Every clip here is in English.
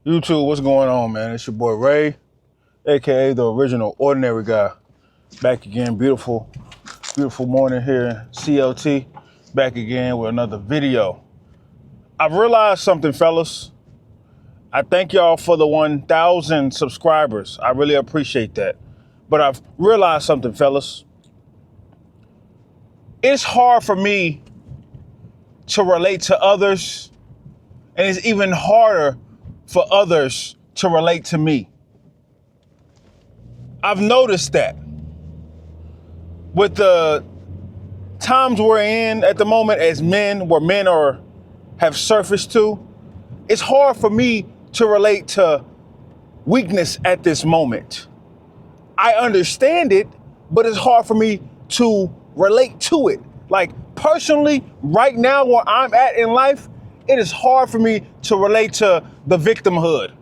YouTube, what's going on, man? It's your boy Ray, aka the original ordinary guy. Back again, beautiful morning here in CLT. Back again with another video. I've realized something, fellas. I thank y'all for the 1,000 subscribers. I really appreciate that. But I've realized something, fellas. It's hard for me to relate to others, and it's even harder for others to relate to me. I've noticed that with the times we're in at the moment as men, where men have surfaced to, it's hard for me to relate to weakness at this moment. I understand it, but it's hard for me to relate to it. Like personally, right now where I'm at in life, it is hard for me to relate to the victimhood,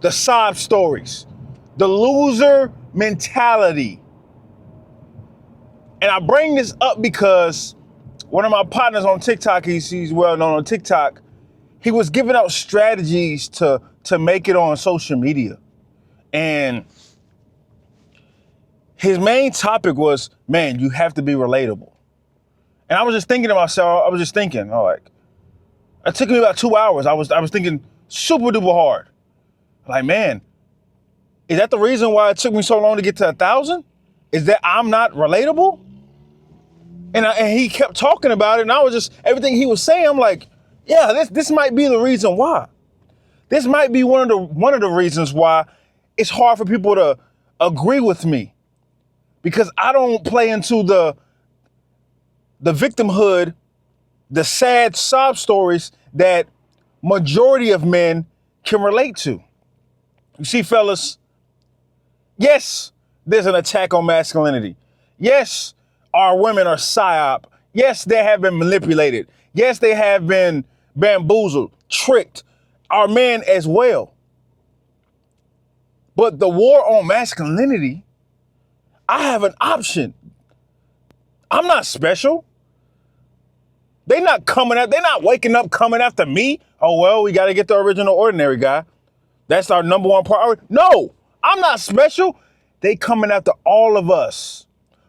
the sob stories, the loser mentality. And I bring this up because one of my partners on TikTok, he's well known on TikTok, he was giving out strategies to make it on social media. And his main topic was, man, you have to be relatable. And I was just thinking to myself, it took me about 2 hours. I was thinking super duper hard. Like, man, is that the reason why it took me so long to get to 1,000? Is that I'm not relatable? And he kept talking about it, and I was just, everything he was saying, I'm like, yeah, this might be the reason why. This might be one of the reasons why it's hard for people to agree with me, because I don't play into the victimhood, the sad sob stories that majority of men can relate to. You see, fellas, yes, there's an attack on masculinity. Yes, our women are psyop. Yes, they have been manipulated. Yes, they have been bamboozled, tricked. Our men as well. But the war on masculinity, I have an option. I'm not special. They're not waking up coming after me. Oh, well, we got to get the original ordinary guy. That's our number one priority. No, I'm not special. They coming after all of us.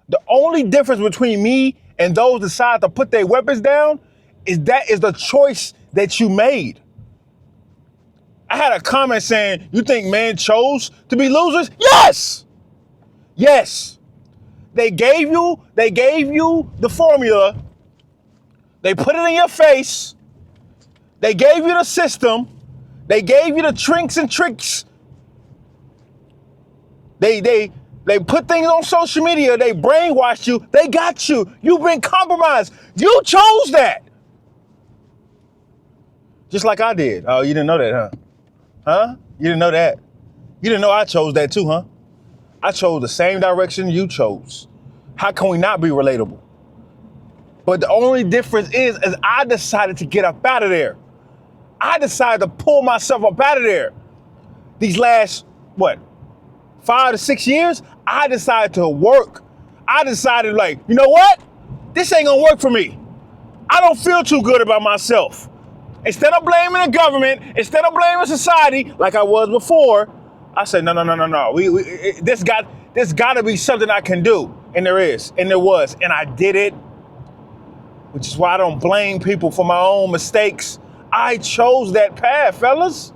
The only difference between me and those decide to put their weapons down is the choice that you made. I had a comment saying, you think men chose to be losers? Yes. Yes. They gave you the formula. They put it in your face. They gave you the system. They gave you the trinks and tricks. They put things on social media. They brainwashed you. They got you. You've been compromised. You chose that. Just like I did. Oh, you didn't know that, huh? Huh? You didn't know that. You didn't know I chose that too, huh? I chose the same direction you chose. How can we not be relatable? But the only difference is I decided to get up out of there. I decided to pull myself up out of there. These last, 5 to 6 years, I decided to work. I decided, you know what? This ain't gonna work for me. I don't feel too good about myself. Instead of blaming the government, instead of blaming society like I was before, I said, no. This got to be something I can do. And there is, and there was, and I did it, which is why I don't blame people for my own mistakes. I chose that path, fellas.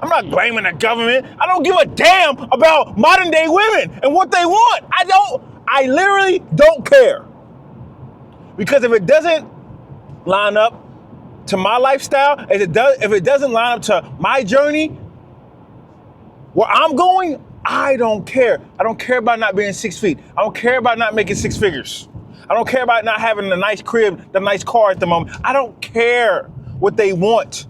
I'm not blaming the government. I don't give a damn about modern day women and what they want. I literally don't care. Because if it doesn't line up to my lifestyle, if it doesn't line up to my journey, where I'm going, I don't care. I don't care about not being 6 feet. I don't care about not making six figures. I don't care about not having the nice crib, the nice car at the moment. I don't care what they want.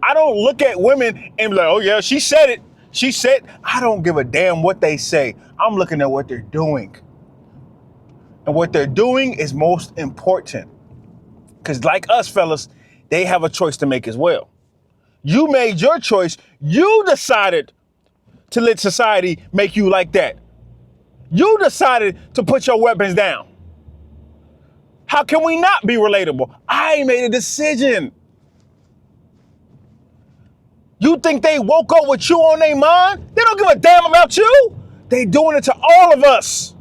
I don't look at women and be like, oh yeah, she said it. She said, I don't give a damn what they say. I'm looking at what they're doing. And what they're doing is most important. Because like us, fellas, they have a choice to make as well. You made your choice. You decided to let society make you like that. You decided to put your weapons down. How can we not be relatable? I made a decision. You think they woke up with you on their mind? They don't give a damn about you. They doing it to all of us.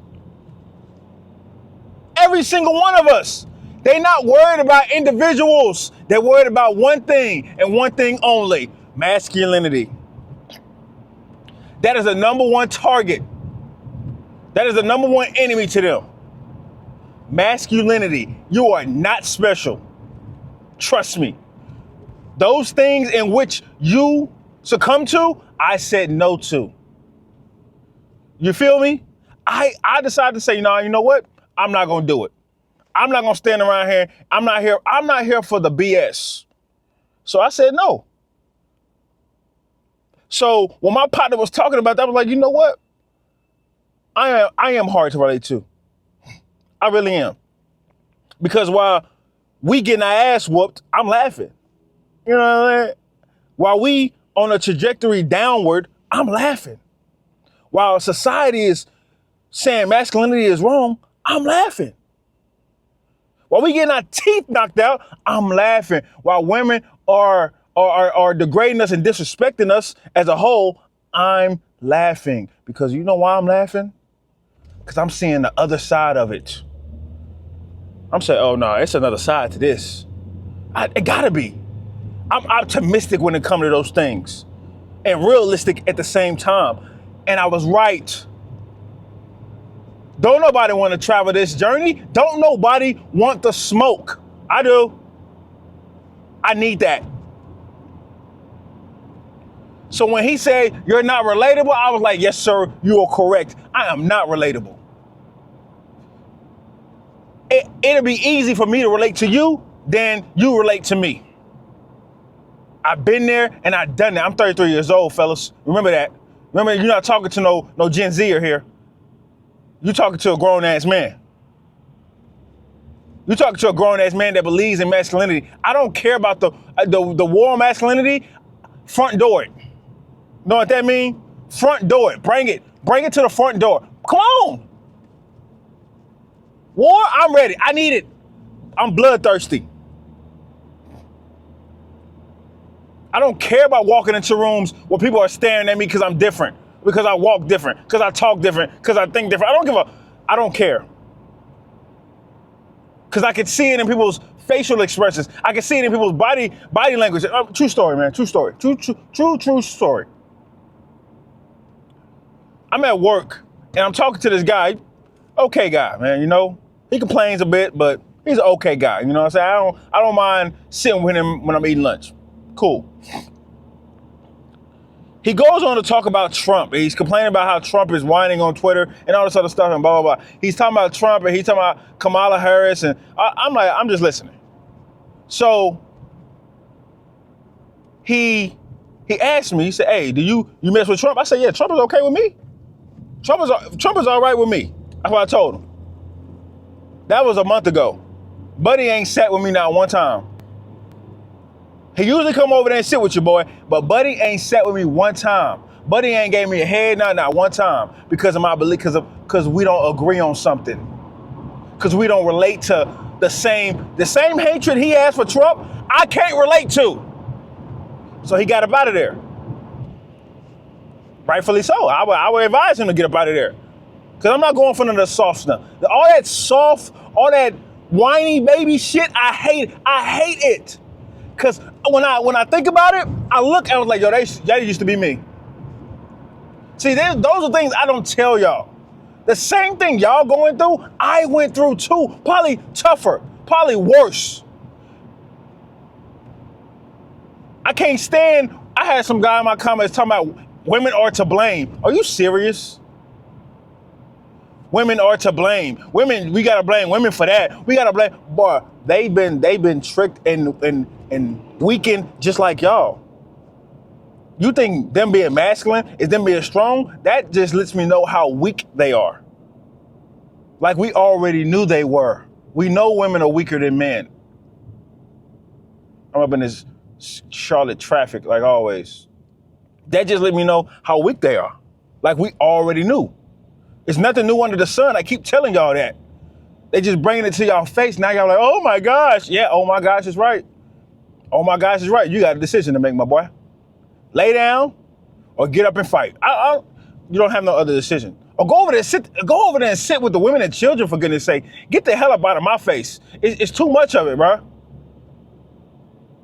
Every single one of us. They not worried about individuals. They're worried about one thing and one thing only: masculinity. That is the number one target. That is the number one enemy to them. Masculinity. You are not special. Trust me. Those things in which you succumb to, I said no to. You feel me? I decided to say, no, you know what? I'm not gonna do it. I'm not gonna stand around here. I'm not here for the BS. So I said no. So when my partner was talking about that, I was like, you know what? I am hard to relate to. I really am. Because while we getting our ass whooped, I'm laughing. You know what I mean? While we on a trajectory downward, I'm laughing. While society is saying masculinity is wrong, I'm laughing. While we getting our teeth knocked out, I'm laughing. While women are degrading us and disrespecting us as a whole, I'm laughing. Because you know why I'm laughing? Because I'm seeing the other side of it. I'm saying, oh no, it's another side to this. It gotta be. I'm optimistic when it comes to those things and realistic at the same time. And I was right. Don't nobody want to travel this journey. Don't nobody want the smoke. I do. I need that. So when he said, you're not relatable, I was like, yes, sir, you are correct. I am not relatable. It'll be easy for me to relate to you than you relate to me. I've been there and I've done that. I'm 33 years old, fellas. Remember that. Remember, you're not talking to no Gen Zer here. You're talking to a grown-ass man. You're talking to a grown-ass man that believes in masculinity. I don't care about the war on masculinity. Front door it. Know what that mean? Front door it. Bring it to the front door. Come on. War, I'm ready. I need it. I'm bloodthirsty. I don't care about walking into rooms where people are staring at me because I'm different, because I walk different, because I talk different, because I think different. I don't care. Because I can see it in people's facial expressions. I can see it in people's body language. True story, man. True story. True story. I'm at work and I'm talking to this guy. Okay guy, man, you know. He complains a bit, but he's an okay guy. You know what I'm saying? I don't mind sitting with him when I'm eating lunch. Cool. He goes on to talk about Trump. He's complaining about how Trump is whining on Twitter and all this other stuff and blah, blah, blah. He's talking about Trump and he's talking about Kamala Harris. And I'm just listening. So he asked me, he said, hey, do you mess with Trump? I said, yeah, Trump is okay with me. Trump is all right with me. That's what I told him. That was a month ago. Buddy ain't sat with me not one time. He usually come over there and sit with you, boy, but Buddy ain't sat with me one time. Buddy ain't gave me a head nod not one time because of my belief, because we don't agree on something. Because we don't relate to the same hatred he has for Trump, I can't relate to. So he got up out of there. Rightfully so. I would advise him to get up out of there. Because I'm not going for none of the soft stuff. All that whiny baby shit, I hate it. Because when I think about it, I was like, yo, that used to be me. See, those are things I don't tell y'all. The same thing y'all going through, I went through too. Probably tougher, probably worse. I can't stand, I had some guy in my comments talking about women are to blame. Are you serious? Women are to blame. Women, we gotta blame women for that. We gotta blame, boy, they've been tricked and weakened just like y'all. You think them being masculine is them being strong? That just lets me know how weak they are. Like we already knew they were. We know women are weaker than men. I'm up in this Charlotte traffic like always. That just let me know how weak they are. Like we already knew. It's nothing new under the sun. I keep telling y'all that. They just bringing it to y'all face. Now y'all like, oh my gosh. Yeah, oh my gosh is right. Oh my gosh is right. You got a decision to make, my boy. Lay down or get up and fight. You don't have no other decision. Or go over there and sit with the women and children, for goodness sake. Get the hell up out of my face. It's too much of it, bro.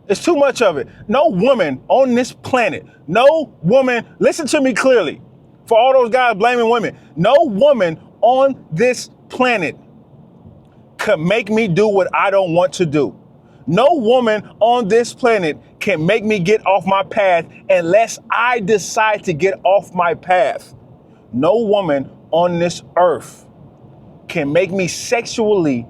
It's too much of it. No woman on this planet, no woman, listen to me clearly, for all those guys blaming women, no woman on this planet could make me do what I don't want to do. No woman on this planet can make me get off my path unless I decide to get off my path. No woman on this earth can make me sexually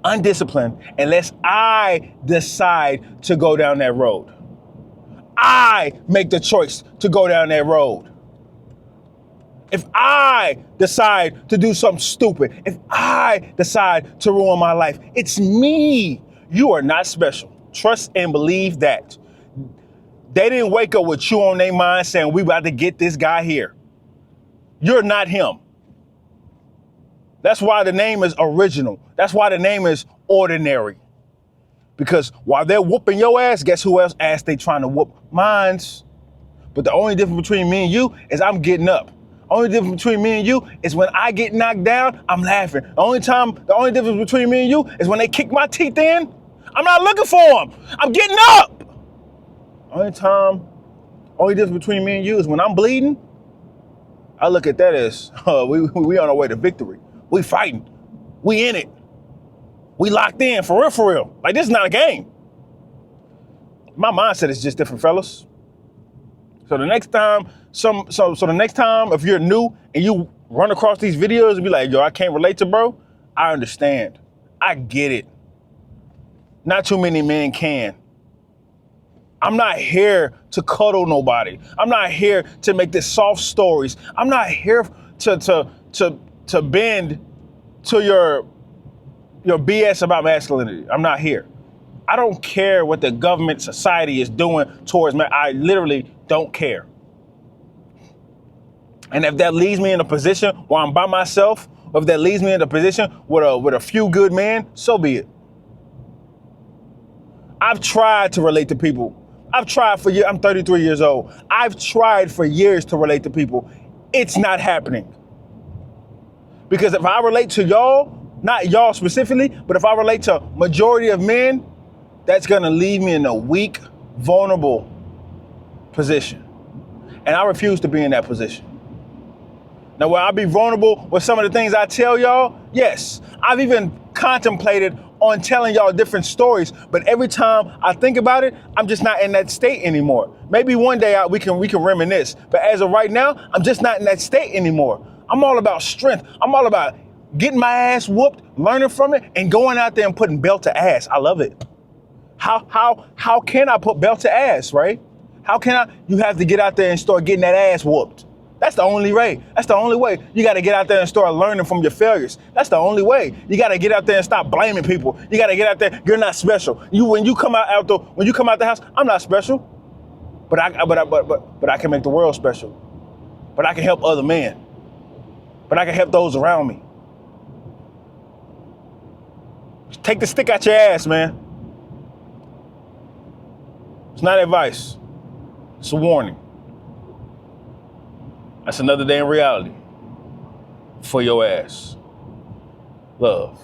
undisciplined unless I decide to go down that road. I make the choice to go down that road. If I decide to do something stupid, if I decide to ruin my life, it's me. You are not special. Trust and believe that. They didn't wake up with you on their mind saying, we about to get this guy here. You're not him. That's why the name is original. That's why the name is ordinary. Because while they're whooping your ass, guess who else ass they trying to whoop? Mines. But the only difference between me and you is I'm getting up. Only difference between me and you is when I get knocked down, I'm laughing. The only difference between me and you is when they kick my teeth in, I'm not looking for them. I'm getting up. Only difference between me and you is when I'm bleeding, I look at that as, we on our way to victory. We fighting. We in it. We locked in, for real, for real. Like, this is not a game. My mindset is just different, fellas. So the next time, the next time, if you're new and you run across these videos and be like, yo, I can't relate to bro, I understand. I get it. Not too many men can. I'm not here to cuddle nobody. I'm not here to make this soft stories. I'm not here to bend to your BS about masculinity. I'm not here. I don't care what the government, society is doing towards me. I literally don't care. And if that leaves me in a position where I'm by myself, or if that leaves me in a position with a few good men, so be it. I've tried to relate to people. I've tried for years. I'm 33 years old. I've tried for years to relate to people. It's not happening. Because if I relate to y'all, not y'all specifically, but if I relate to majority of men, that's gonna leave me in a weak, vulnerable position. And I refuse to be in that position. Now, will I be vulnerable with some of the things I tell y'all? Yes. I've even contemplated on telling y'all different stories, but every time I think about it, I'm just not in that state anymore. Maybe one day we can reminisce, but as of right now, I'm just not in that state anymore. I'm all about strength. I'm all about getting my ass whooped, learning from it, and going out there and putting belt to ass. I love it. How can I put belt to ass, right? How can I? You have to get out there and start getting that ass whooped. That's the only way. That's the only way. You got to get out there and start learning from your failures. That's the only way. You got to get out there and stop blaming people. You got to get out there. You're not special. When you come out the house, I'm not special, but I can make the world special. But I can help other men. But I can help those around me. Take the stick out your ass, man. It's not advice. It's a warning. That's another day in reality for your ass. Love.